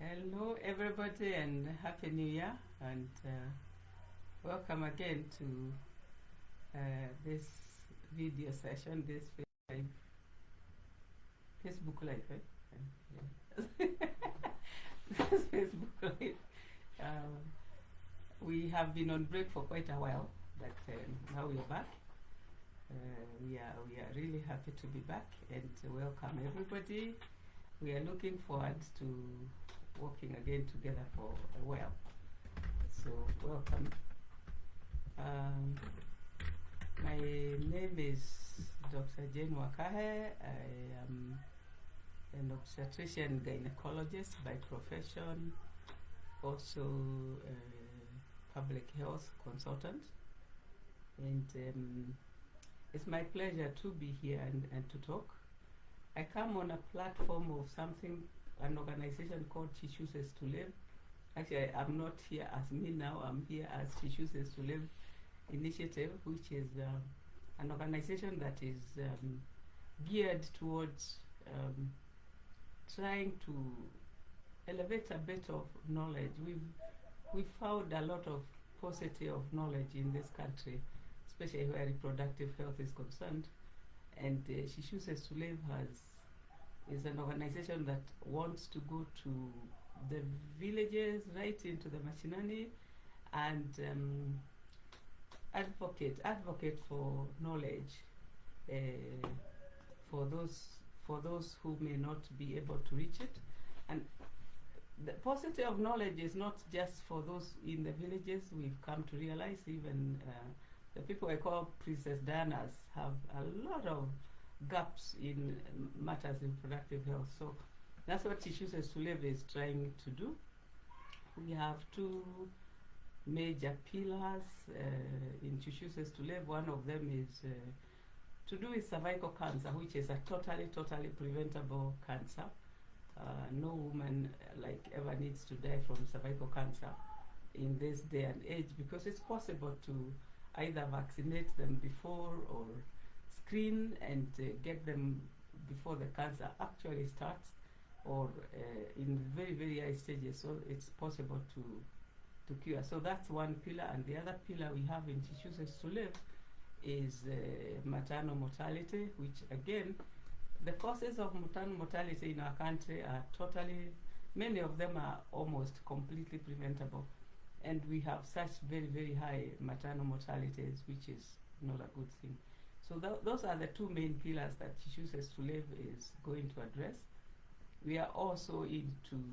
Hello, everybody, and Happy New Year, and welcome again to this video session, this Facebook Live, right? This Facebook Live. We have been on break for quite a while, but now we are back. We are really happy to be back and to welcome everybody. We are looking forward to working again together for a while. So welcome. My name is Dr. Jane Wakahe. I am an obstetrician gynecologist by profession, also a public health consultant. And it's my pleasure to be here and to talk. I come on a platform of an organization called She Chooses to Live. Actually, I'm not here as me now, I'm here as She Chooses to Live initiative, which is an organization that is geared towards trying to elevate a bit of knowledge. We've found a lot of paucity of knowledge in this country, especially where reproductive health is concerned. And She Chooses to Live is an organization that wants to go to the villages, right into the mashinani, and advocate for knowledge for those who may not be able to reach it. And the paucity of knowledge is not just for those in the villages. We've come to realize even the people I call Princess Dianas have a lot of gaps in matters in reproductive health. So that's what She Chooses to Live is trying to do. We have two major pillars in She Chooses to Live. One of them is to do with cervical cancer, which is a totally preventable cancer. No woman ever needs to die from cervical cancer in this day and age, because it's possible to either vaccinate them before or screen and get them before the cancer actually starts, or in very early stages, so it's possible to cure. So that's one pillar. And the other pillar we have in She Chooses to Live is maternal mortality, which again, the causes of maternal mortality in our country are many of them are almost completely preventable. And we have such very high maternal mortalities, which is not a good thing. So those are the two main pillars that She Chooses to Live is going to address. We are also into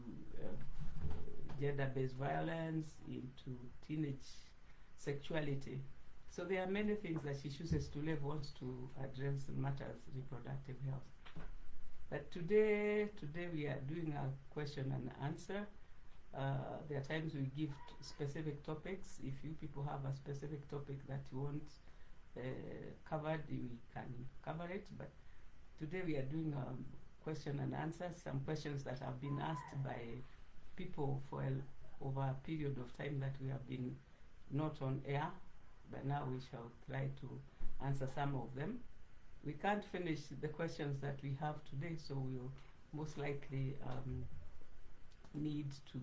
gender-based violence, into teenage sexuality. So there are many things that She Chooses to Live wants to address matters reproductive health. But today we are doing a question and answer. There are times we give specific topics. If you people have a specific topic that you want covered, we can cover it. But today we are doing question and answers, some questions that have been asked by people for over a period of time that we have been not on air, but now we shall try to answer some of them. We can't finish the questions that we have today, so we'll most likely need to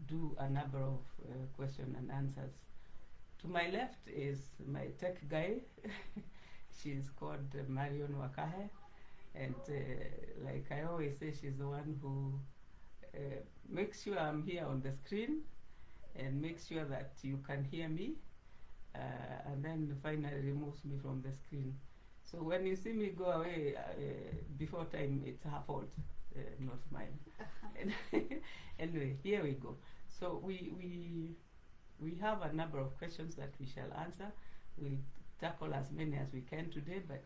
do a number of question and answers. To my left is my tech guy. She's called Marion Wakahe, and like I always say, she's the one who makes sure I'm here on the screen and makes sure that you can hear me, and then finally removes me from the screen. So when you see me go away before time, it's her fault, not mine. Anyway, here we go. So we have a number of questions that we shall answer. We'll tackle as many as we can today, but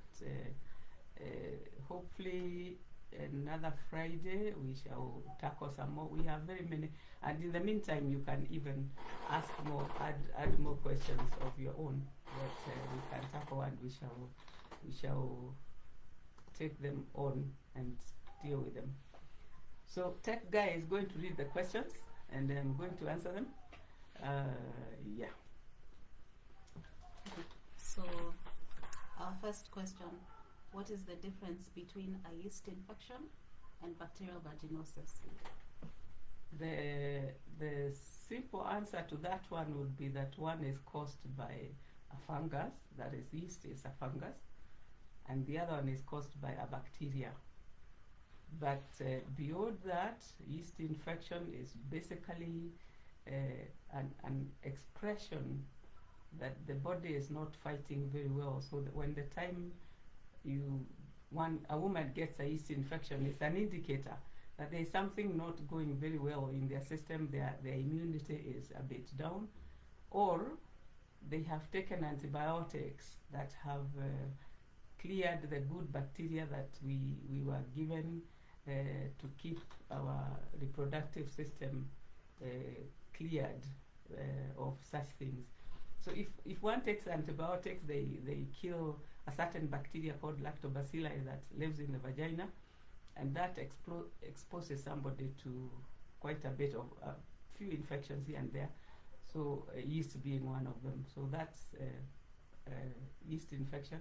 hopefully another Friday we shall tackle some more. We have very many, and in the meantime you can even ask more, add more questions of your own that we can tackle, and we shall take them on and deal with them. So tech guy is going to read the questions and I'm going to answer them. Yeah. So our first question, what is the difference between a yeast infection and bacterial vaginosis? The simple answer to that one would be that one is caused by a fungus, that is, yeast is a fungus, and the other one is caused by a bacteria. But beyond that, yeast infection is basically an expression that the body is not fighting very well. So that when the time a woman gets a yeast infection, it's an indicator that there is something not going very well in their system. Their immunity is a bit down, or they have taken antibiotics that have cleared the good bacteria that we were given to keep our reproductive system cleared of such things. So if one takes antibiotics, they kill a certain bacteria called lactobacilli that lives in the vagina, and that exposes somebody to quite a bit of a few infections here and there. So yeast being one of them. So that's yeast infection.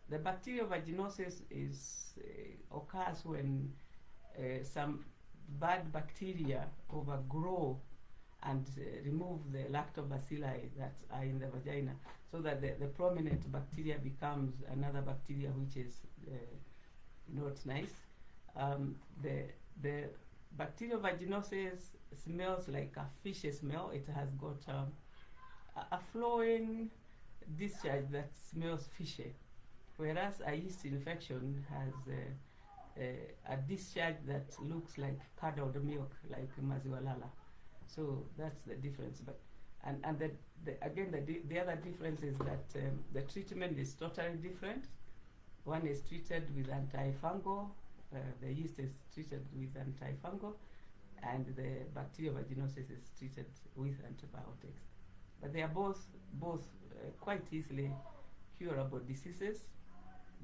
The bacterial vaginosis occurs when some bad bacteria overgrow and remove the lactobacilli that are in the vagina, so that the prominent bacteria becomes another bacteria which is not nice. The bacterial vaginosis smells like a fishy smell. It has got a flowing discharge that smells fishy, whereas a yeast infection has a discharge that looks like curdled milk, like maziwa lala. So that's the difference. But and the other difference is that the treatment is totally different. One is treated with antifungal. The yeast is treated with antifungal, and the bacterial vaginosis is treated with antibiotics. But they are both quite easily curable diseases.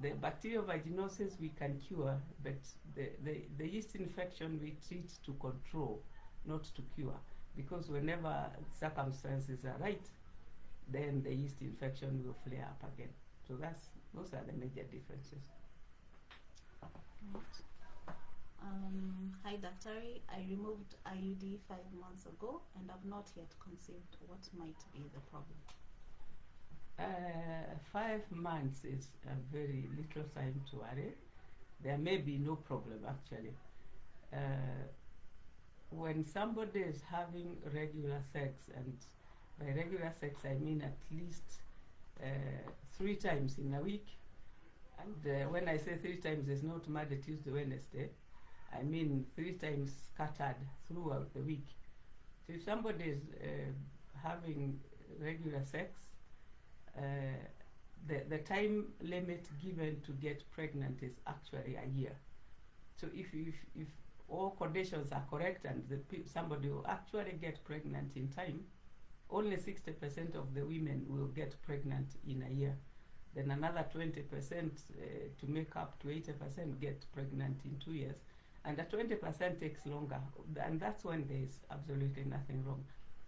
The bacterial vaginosis we can cure, but the yeast infection we treat to control, not to cure, because whenever circumstances are right, then the yeast infection will flare up again. So those are the major differences. Hi, Dr. I removed IUD 5 months ago and have not yet conceived. What might be the problem? 5 months is a very little time to worry. There may be no problem actually. When somebody is having regular sex, and by regular sex I mean at least 3 times in a week, and when I say 3 times, it's not Monday, Tuesday, Wednesday. I mean 3 times scattered throughout the week. So if somebody is having regular sex, the time limit given to get pregnant is actually a year. So if all conditions are correct and somebody will actually get pregnant in time, only 60% of the women will get pregnant in a year. Then another 20% to make up to 80% get pregnant in 2 years. And the 20% takes longer, and that's when there is absolutely nothing wrong.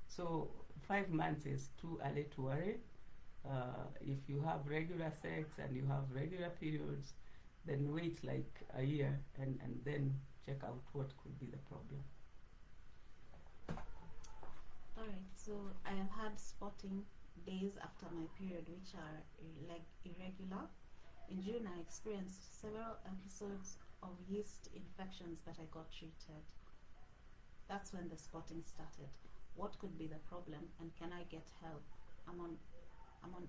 So 5 months is too early to worry. If you have regular sex and you have regular periods, then wait like a year and then check out what could be the problem. Alright, so I have had spotting days after my period which are irregular. In June I experienced several episodes of yeast infections, but I got treated. That's when the spotting started. What could be the problem, and can I get help? I'm on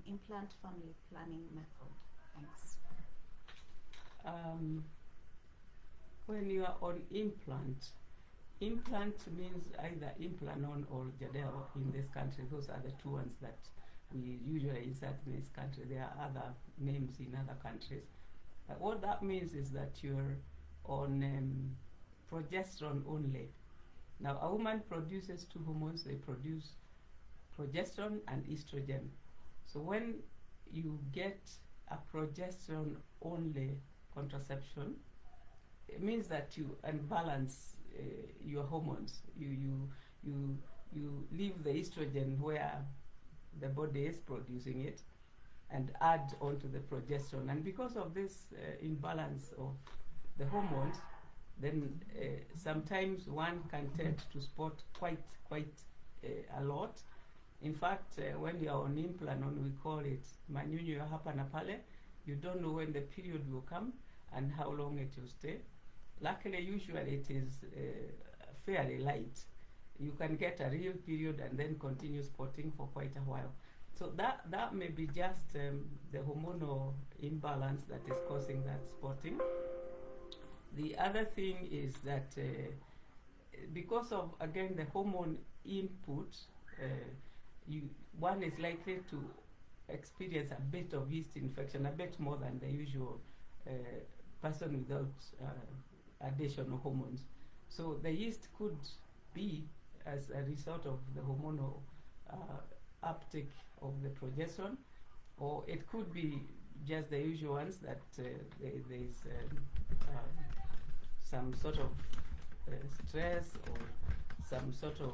implant family planning method. Thanks. When you are on implant means either Implanon or Jadel in this country. Those are the 2 ones that we usually insert in this country. There are other names in other countries. What that means is that you're on progesterone only. Now, a woman produces 2 hormones. They produce progesterone and estrogen. So when you get a progesterone only contraception, it means that you unbalance your hormones. You leave the estrogen where the body is producing it and add onto the progesterone. And because of this imbalance of the hormones, then sometimes one can tend to spot quite a lot. In fact, when you are on implanon, we call it manyunyu ya hapa na pale. You don't know when the period will come and how long it will stay. Luckily, usually it is fairly light. You can get a real period and then continue spotting for quite a while. So that may be just the hormonal imbalance that is causing that spotting. The other thing is that because of, again, the hormone input, one is likely to experience a bit of yeast infection, a bit more than the usual person without additional hormones. So the yeast could be as a result of the hormonal uptake of the progesterone, or it could be just the usual ones that there is some sort of stress or some sort of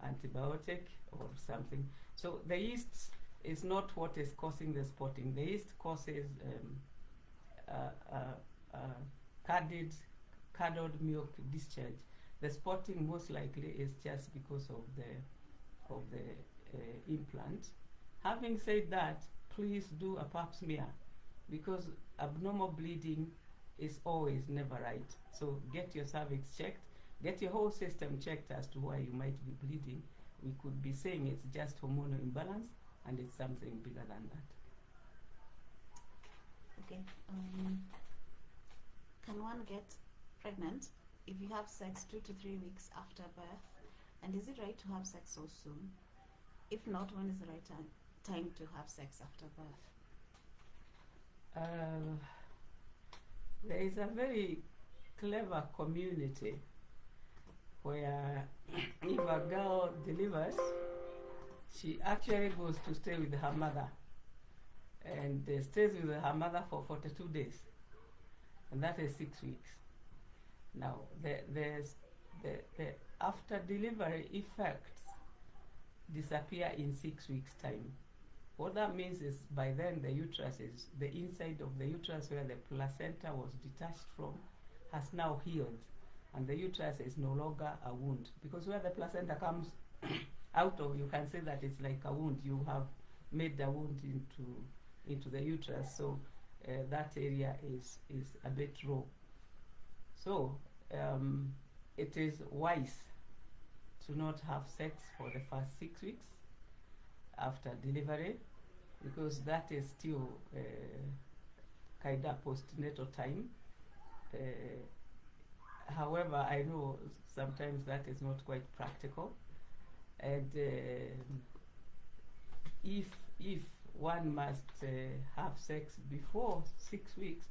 antibiotic or something. So the yeast is not what is causing the spotting. The yeast causes curdled milk discharge. The spotting most likely is just because of the implant. Having said that, please do a pap smear, because abnormal bleeding is always never right. So get your cervix checked, get your whole system checked as to why you might be bleeding. We could be saying it's just hormonal imbalance and it's something bigger than that. Okay. Can one get pregnant if you have sex 2 to 3 weeks after birth? And is it right to have sex so soon? If not, when is the right time to have sex after birth? There is a very clever community where if a girl delivers, she actually goes to stay with her mother and stays with her mother for 42 days, and that is 6 weeks. Now, the after delivery effects disappear in 6 weeks' time. What that means is by then the uterus is, the inside of the uterus where the placenta was detached from has now healed, and the uterus is no longer a wound, because where the placenta comes out of, you can say that it's like a wound. You have made the wound into the uterus, so that area is a bit raw. So it is wise to not have sex for the first 6 weeks after delivery, because that is still kind of postnatal time. However, I know sometimes that is not quite practical, and if one must have sex before 6 weeks,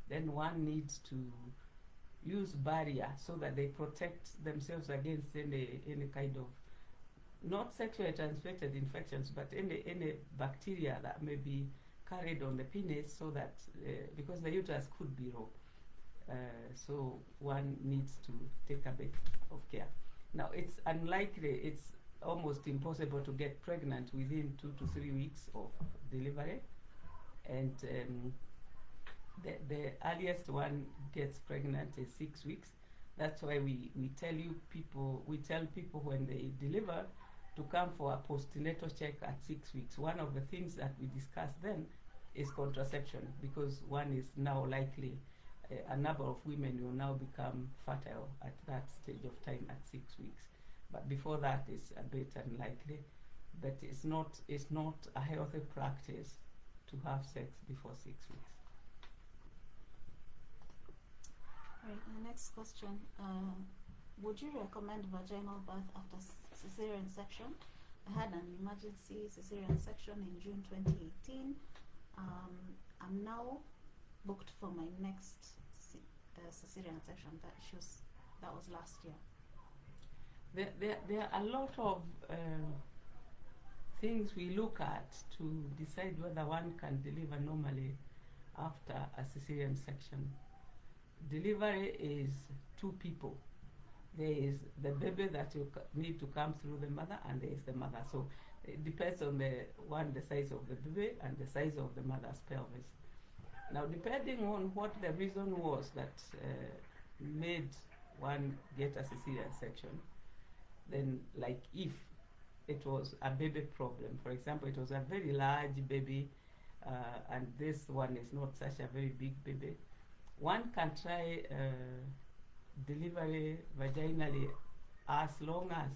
then one needs to use barrier so that they protect themselves against any kind of not sexually transmitted infections, but any bacteria that may be carried on the penis, so that because the uterus could be raw, so one needs to take a bit of care. Now, it's unlikely, it's almost impossible to get pregnant within 2 to 3 weeks of delivery, and the earliest one gets pregnant is 6 weeks. That's why we tell people when they deliver to come for a postnatal check at 6 weeks. One of the things that we discuss then is contraception, because one is now likely, a number of women will now become fertile at that stage of time at 6 weeks. But before that, it's a bit unlikely. But it's not a healthy practice to have sex before 6 weeks. Right. The next question: would you recommend vaginal birth after caesarean section? I had an emergency caesarean section in June 2018. I'm now booked for my next caesarean section. That was last year. There are a lot of things we look at to decide whether one can deliver normally after a caesarean section. Delivery is 2 people. There is the baby that you need to come through the mother, and there is the mother. So it depends on the size of the baby and the size of the mother's pelvis. Now, depending on what the reason was that made one get a cesarean section, then like if it was a baby problem, for example, it was a very large baby, and this one is not such a very big baby, one can try delivery vaginally as long as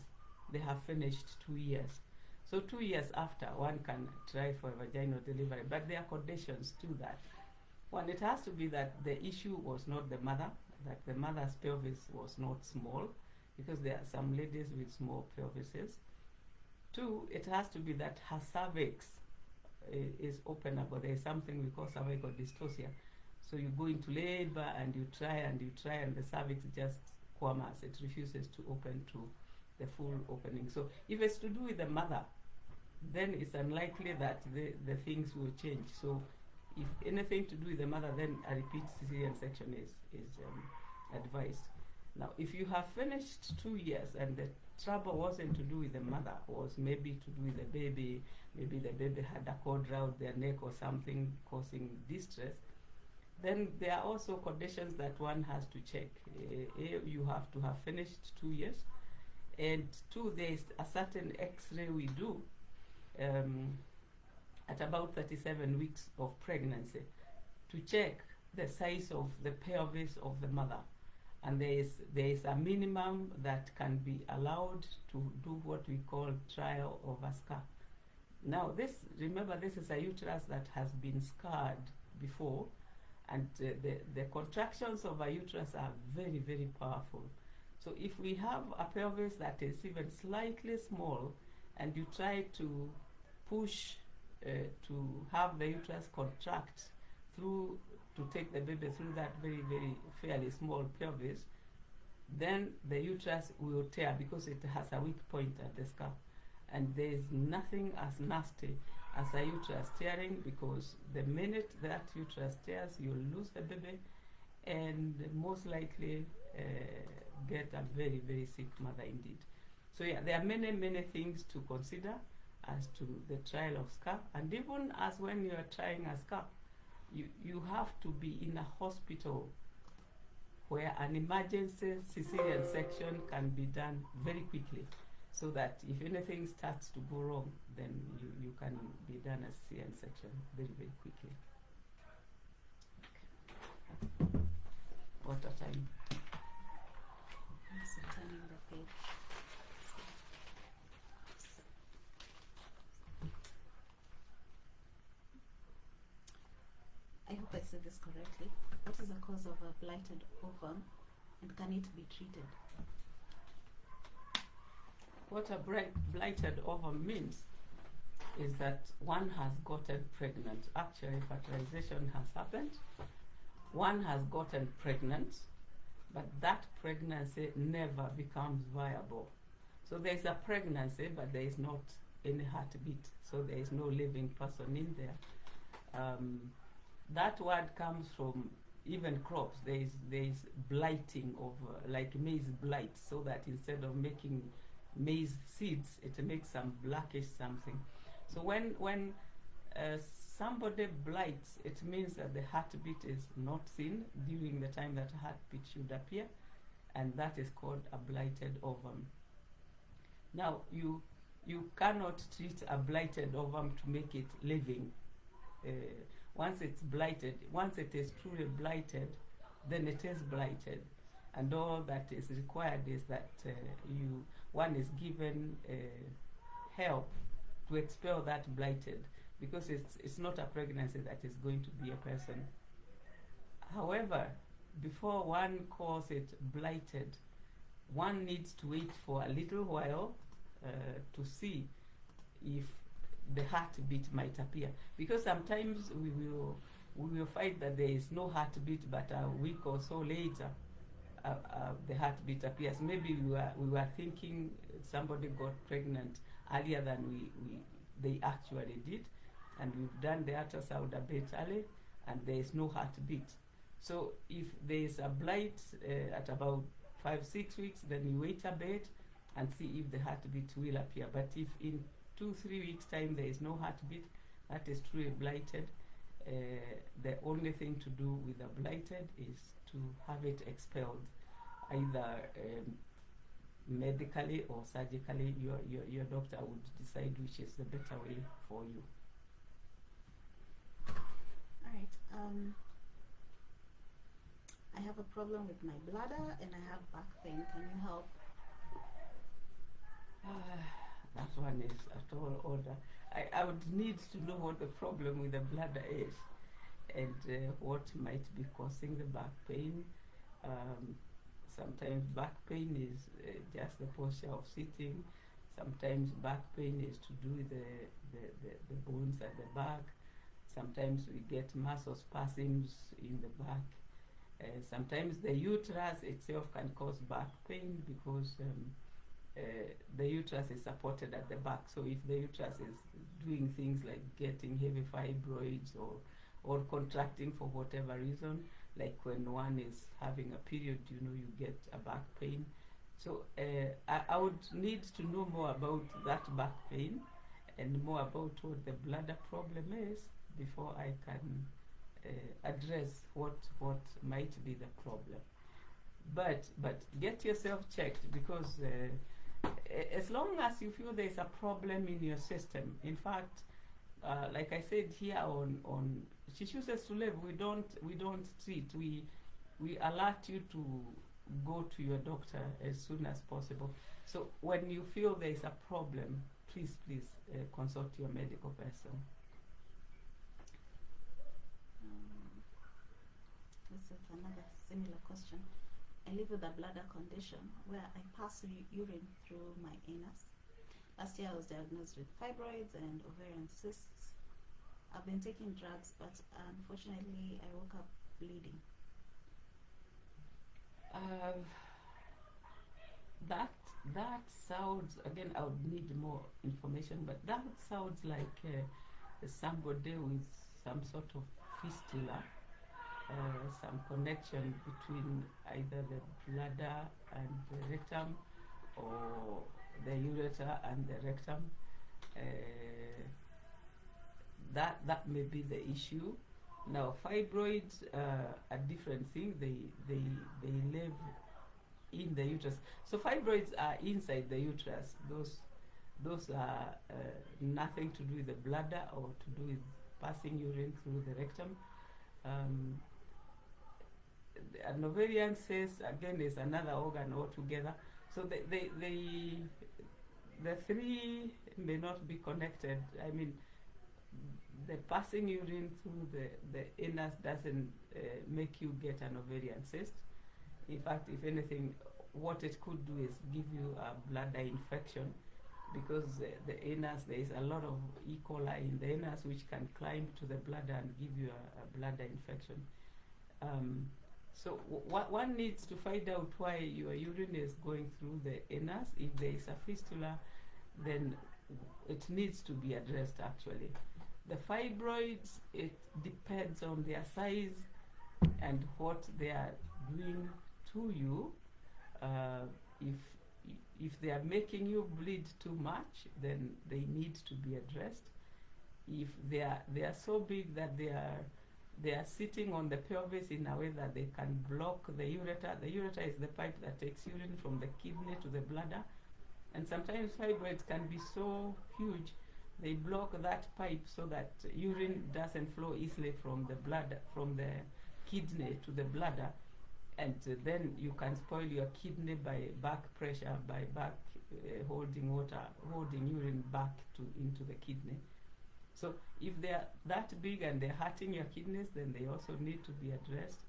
they have finished 2 years. So 2 years after, one can try for vaginal delivery, but there are conditions to that. One, it has to be that the issue was not the mother, that the mother's pelvis was not small, because there are some ladies with small pelvises. Two, it has to be that her cervix is openable. There is something we call cervical dystocia. So you go into labor and you try, and the cervix just quamas. It refuses to open to the full opening. So if it's to do with the mother, then it's unlikely that the things will change. So if anything to do with the mother, then a repeat cesarean section is advised. Now, if you have finished 2 years and the trouble wasn't to do with the mother, was maybe to do with the baby, maybe the baby had a cord around their neck or something causing distress, then there are also conditions that one has to check. You have to have finished 2 years, and two, there is a certain X-ray we do at about 37 weeks of pregnancy to check the size of the pelvis of the mother. And there is a minimum that can be allowed to do what we call trial of a scar. Now, remember, this is a uterus that has been scarred before, and the contractions of a uterus are very, very powerful. So if we have a pelvis that is even slightly small, and you try to push to have the uterus contract through, to take the baby through that very, very fairly small pelvis, then the uterus will tear because it has a weak point at the scalp. And there is nothing as nasty as a uterus tearing, because the minute that uterus tears, you'll lose the baby and most likely get a very, very sick mother indeed. So yeah, there are many, many things to consider as to the trial of scar. And even as when you are trying a scar, you have to be in a hospital where an emergency cesarean section can be done very quickly, so that if anything starts to go wrong, then you can be done a cesarean section very, very quickly. Okay. What a time. So turning the page. I hope I said this correctly. What is the cause of a blighted ovum, and can it be treated? What a blighted ovum means is that one has gotten pregnant. Actually, fertilization has happened. One has gotten pregnant, but that pregnancy never becomes viable. So there is a pregnancy, but there is not any heartbeat. So there is no living person in there. That word comes from even crops. There is blighting of like maize blight, so that instead of making maize seeds, it makes some blackish something. So when somebody blights, it means that the heartbeat is not seen during the time that heartbeat should appear, and that is called a blighted ovum. Now, you cannot treat a blighted ovum to make it living. Once it's blighted, once it is truly blighted, then it is blighted, and all that is required is that one is given help to expel that blighted, because it's not a pregnancy that is going to be a person. However, before one calls it blighted, one needs to wait for a little while to see if the heartbeat might appear, because sometimes we will find that there is no heartbeat, but a week or so later the heartbeat appears. Maybe we were thinking somebody got pregnant earlier than they actually did, and we've done the ultrasound a bit early, and there is no heartbeat. So if there is a blight at about 5-6 weeks, then you wait a bit and see if the heartbeat will appear. But if in 2-3 weeks time there is no heartbeat, that is truly blighted. The only thing to do with the blighted is to have it expelled, either medically or surgically. Your doctor would decide which is the better way for you. All right. I have a problem with my bladder and I have back pain. Can you help? That one is at all order. I would need to know what the problem with the bladder is and what might be causing the back pain. Sometimes back pain is just the posture of sitting. Sometimes back pain is to do with the bones at the back. Sometimes we get muscle spasms in the back. Sometimes the uterus itself can cause back pain because the uterus is supported at the back. So if the uterus is doing things like getting heavy fibroids or contracting for whatever reason, like when one is having a period, you get a back pain. So I would need to know more about that back pain and more about what the bladder problem is before I can address what might be the problem. But get yourself checked, because as long as you feel there's a problem in your system, in fact, like I said here on She Chooses to Live, we don't treat. We alert you to go to your doctor as soon as possible. So when you feel there's a problem, please consult your medical person. This is another similar question. I live with a bladder condition where I pass urine through my anus. Last year I was diagnosed with fibroids and ovarian cysts. I've been taking drugs, but unfortunately I woke up bleeding. That sounds, again, I would need more information, but that sounds like somebody with some sort of fistula. Some connection between either the bladder and the rectum, or the ureter and the rectum. That may be the issue. Now, fibroids are a different thing. They live in the uterus. So fibroids are inside the uterus. Those are nothing to do with the bladder or to do with passing urine through the rectum. An ovarian cyst, again, is another organ altogether. So the three may not be connected. I mean, the passing urine through the anus doesn't make you get an ovarian cyst. In fact, if anything, what it could do is give you a bladder infection, because the anus, there is a lot of E. coli in the anus which can climb to the bladder and give you a bladder infection. So one needs to find out why your urine is going through the anus. If there is a fistula, then it needs to be addressed, actually. The fibroids, it depends on their size and what they are doing to you. If they are making you bleed too much, then they need to be addressed. If they are so big that they are sitting on the pelvis in a way that they can block the ureter. The ureter is the pipe that takes urine from the kidney to the bladder, and sometimes fibroids can be so huge they block that pipe so that urine doesn't flow easily from the bladder, from the kidney to the bladder, and then you can spoil your kidney by back pressure, by back holding urine back into the kidney. So if they are that big and they're hurting your kidneys, then they also need to be addressed.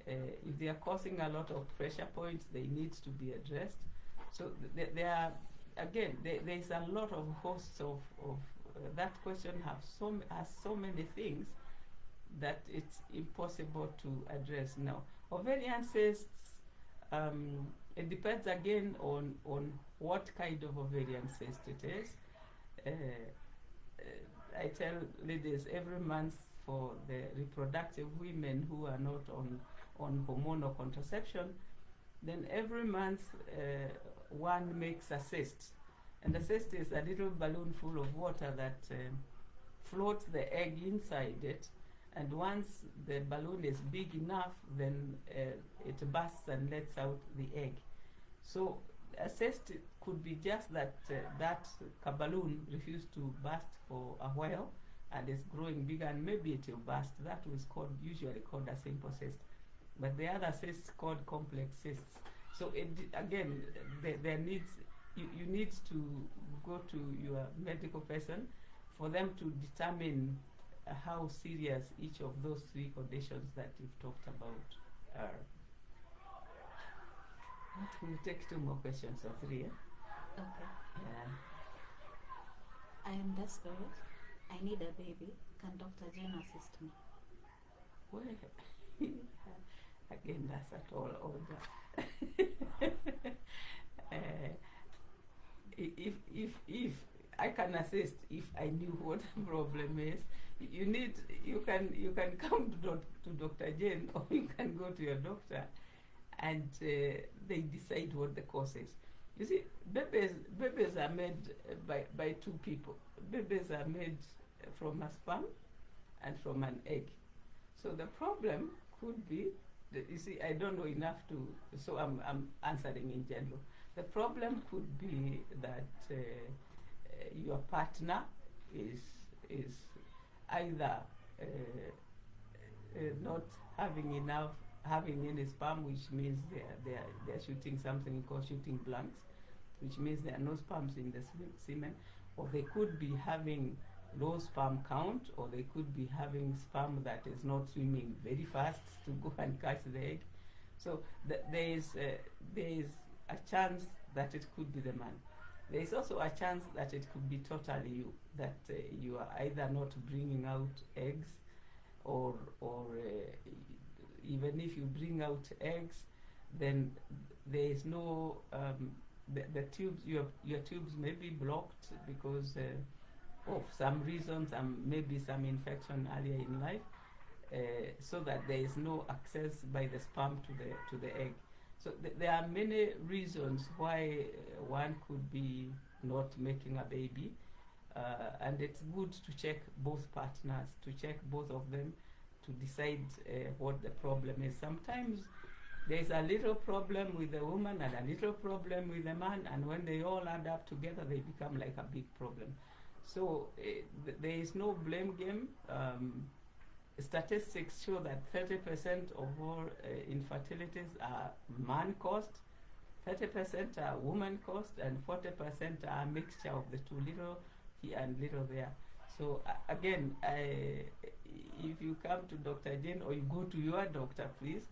If they are causing a lot of pressure points, they need to be addressed. So there are, again, there is a lot of hosts of that question has so many things that it's impossible to address now. Ovarian cysts, it depends again on what kind of ovarian cyst it is. I tell ladies every month, for the reproductive women who are not on hormonal contraception, then every month one makes a cyst. And the cyst is a little balloon full of water that floats the egg inside it, And once the balloon is big enough, then it bursts and lets out the egg. So a cyst could be just that that balloon refused to burst for a while and is growing bigger, and maybe it will burst. That was usually called a simple cyst. But the other cysts called complex cysts. So again, there needs you need to go to your medical person for them to determine how serious each of those three conditions that you've talked about are. We'll take 2 more questions or 3. Okay. Yeah. I am desperate. I need a baby. Can Dr. Jane assist me? Well, again, that's at all order. If I can assist, if I knew what the problem is, you can come to Dr. Jane, or you can go to your doctor, and they decide what the cause is. You see, babies are made by 2 people. Babies are made from a sperm and from an egg. So the problem could be, you see, I don't know enough to, so I'm answering in general. The problem could be that your partner is either not having any sperm, which means they're shooting something called shooting blanks, which means there are no sperms in the semen, or they could be having low sperm count, or they could be having sperm that is not swimming very fast to go and catch the egg. So there is a chance that it could be the man. There is also a chance that it could be totally you, that you are either not bringing out eggs, or even if you bring out eggs, then there is no the tubes, your tubes may be blocked because of some reasons, maybe some infection earlier in life, so that there is no access by the sperm to the egg. So there are many reasons why one could be not making a baby, and it's good to check both partners, to check both of them, to decide what the problem is. Sometimes there's a little problem with the woman and a little problem with the man, and when they all add up together, they become like a big problem. So there is no blame game. Statistics show that 30% of all infertilities are man-caused, 30% are woman-caused, and 40% are a mixture of the two, little here and little there. So again, if you come to Dr. Jane or you go to your doctor, please,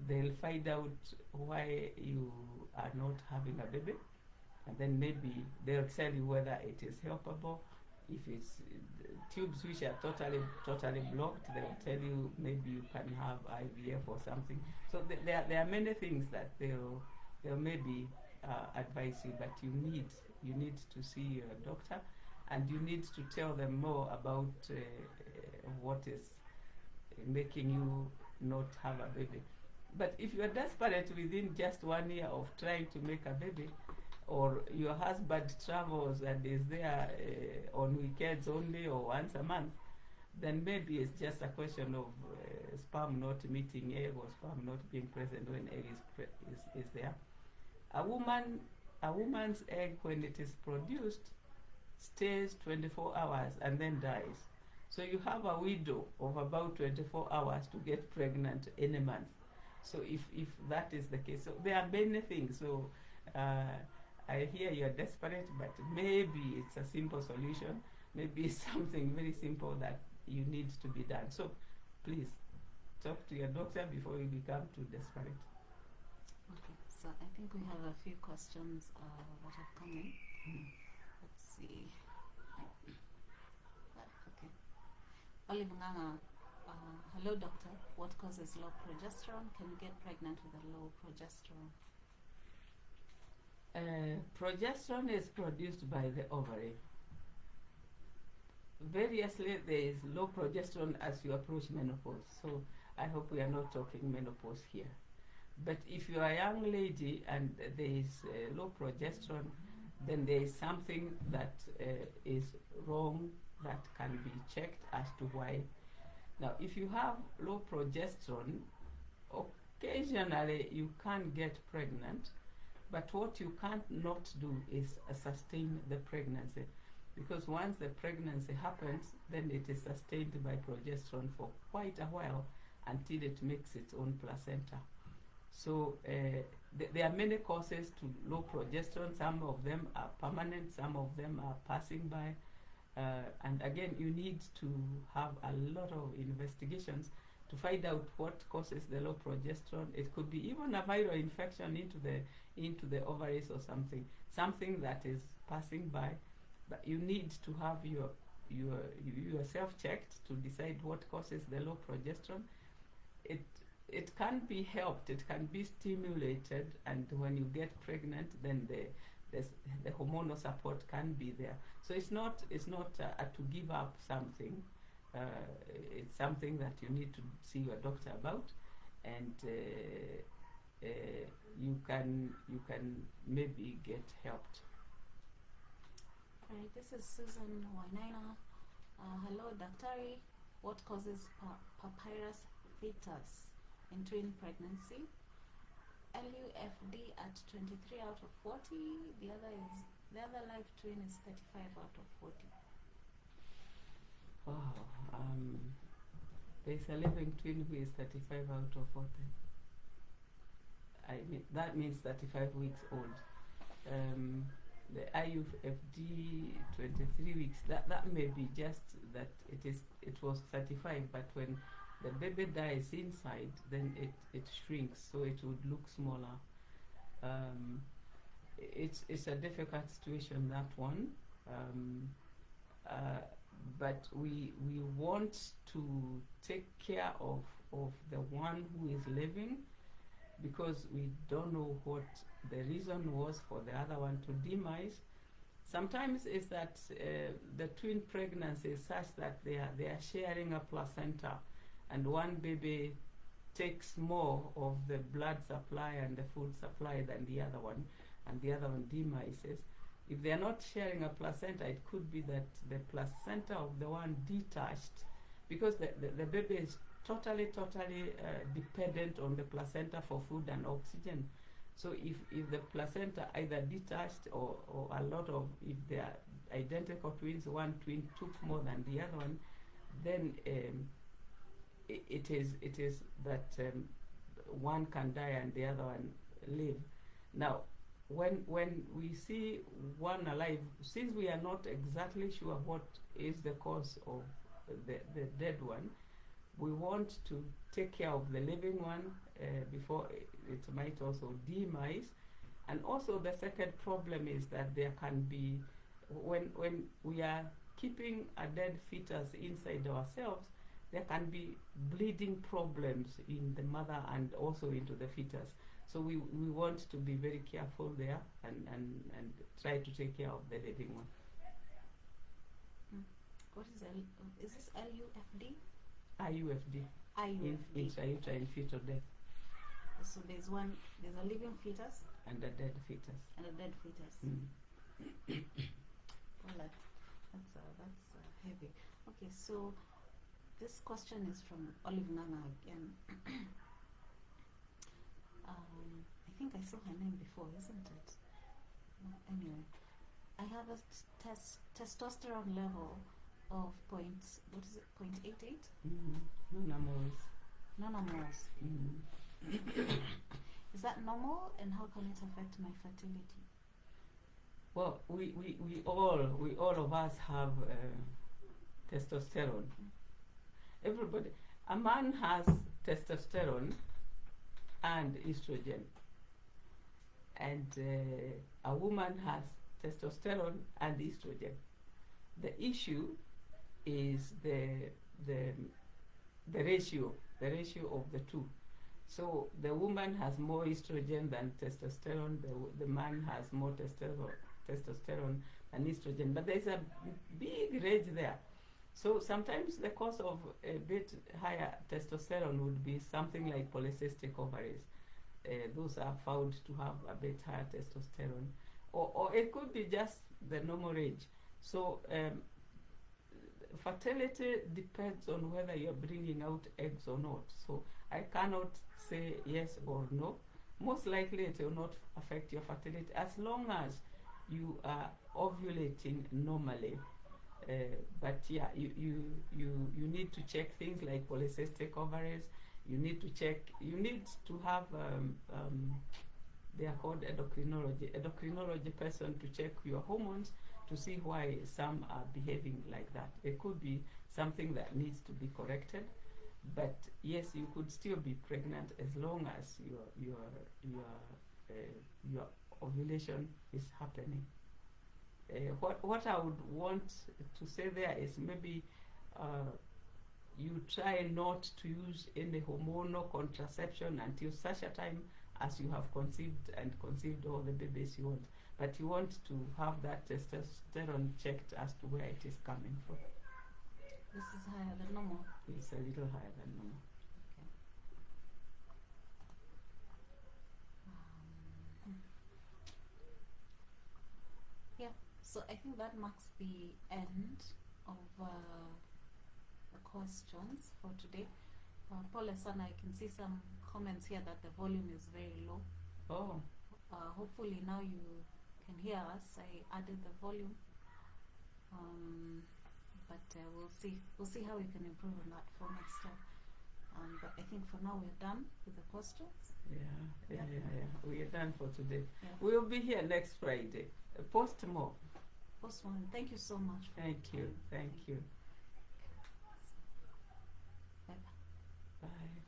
they'll find out why you are not having a baby, and then maybe they'll tell you whether it is helpable. If it's tubes which are totally blocked, they'll tell you maybe you can have IVF or something. So there are many things that they'll maybe advise you, but you need to see your doctor, and you need to tell them more about what is making you not have a baby. But if you are desperate within just 1 year of trying to make a baby, or your husband travels and is there on weekends only or once a month, then maybe it's just a question of sperm not meeting egg, or sperm not being present when egg is there. A woman's egg, when it is produced, stays 24 hours and then dies. So you have a window of about 24 hours to get pregnant any month. So if that is the case, so there are many things. So I hear you're desperate, but maybe it's a simple solution. Maybe it's something very simple that you need to be done. So please talk to your doctor before you become too desperate. Okay, so I think we have a few questions that have come in. Let's see. Okay. Olive Nganga, hello doctor. What causes low progesterone? Can you get pregnant with a low progesterone? Progesterone is produced by the ovary. Variously, there is low progesterone as you approach menopause. So I hope we are not talking menopause here. But if you are a young lady and there is low progesterone, then there is something that is wrong that can be checked as to why. Now, if you have low progesterone, occasionally you can get pregnant, but what you can't not do is sustain the pregnancy, because once the pregnancy happens, then it is sustained by progesterone for quite a while until it makes its own placenta. So there are many causes to low progesterone. Some of them are permanent, some of them are passing by. And again, you need to have a lot of investigations to find out what causes the low progesterone. It could be even a viral infection into the ovaries or something that is passing by. But you need to have yourself checked to decide what causes the low progesterone. It can be helped, it can be stimulated, and when you get pregnant, then the hormonal support can be there. So it's not to give up something. It's something that you need to see your doctor about, and you can maybe get helped. Right, this is Susan Wainaina. Hello, Daktari. What causes papyrus fetus in twin pregnancy? LUFD at 23 out of 40. The other live twin is 35 out of 40. Wow. There's a living twin who is 35 out of 40. That means 35 weeks old. The IUFD 23 weeks. That may be just that it was 35, but when the baby dies inside, then it shrinks, so it would look smaller. It's a difficult situation, that one. But we want to take care of the one who is living, because we don't know what the reason was for the other one to demise. Sometimes it's that the twin pregnancy is such that they are sharing a placenta, and one baby takes more of the blood supply and the food supply than the other one, and the other one demises. If they are not sharing a placenta, it could be that the placenta of the one detached, because the baby is totally dependent on the placenta for food and oxygen. So if the placenta either detached or a lot of, if they are identical twins, one twin took more than the other one, then it is that one can die and the other one live. Now, when we see one alive, since we are not exactly sure what is the cause of the dead one, we want to take care of the living one before it might also demise. And also the second problem is that there can be, when we are keeping a dead fetus inside ourselves, there can be bleeding problems in the mother and also into the fetus. So we want to be very careful there and try to take care of the living one. What is this LUFD? IUFD. IUFD. Intrauterine fetal death. So there's a living fetus and a dead fetus. And a dead fetus. Well, that's heavy. Okay, so this question is from Olive Nana again. I think I saw her name before, isn't it? Anyway, I have a testosterone level of 0.88? Nanomoles. Is that normal, and how can it affect my fertility? Well, we all of us have testosterone. Everybody, a man has testosterone and estrogen, and a woman has testosterone and estrogen. The issue is the ratio of the two. So the woman has more estrogen than testosterone. The man has more testosterone than estrogen. But there's a big range there. So sometimes the cause of a bit higher testosterone would be something like polycystic ovaries. Those are found to have a bit higher testosterone. Or it could be just the normal range. So fertility depends on whether you're bringing out eggs or not. So I cannot say yes or no. Most likely it will not affect your fertility as long as you are ovulating normally. But yeah, you need to check things like polycystic ovaries. You need to have they are called endocrinology person to check your hormones to see why some are behaving like that. It could be something that needs to be corrected, but yes, you could still be pregnant as long as your ovulation is happening. What I would want to say there is maybe you try not to use any hormonal contraception until such a time as you have conceived all the babies you want. But you want to have that testosterone checked as to where it is coming from. This is higher than normal. It's a little higher than normal. Yeah, so I think that marks the end of the questions for today. Paula Sana, I can see some comments here that the volume is very low. Oh. Hopefully now you can hear us. I added the volume. But we'll see how we can improve on that for next time. But I think for now we're done with the questions. Yeah. We are done for today. Yeah. We'll be here next Friday. Post more. Thank you so much. Thank you. Bye-bye. Bye.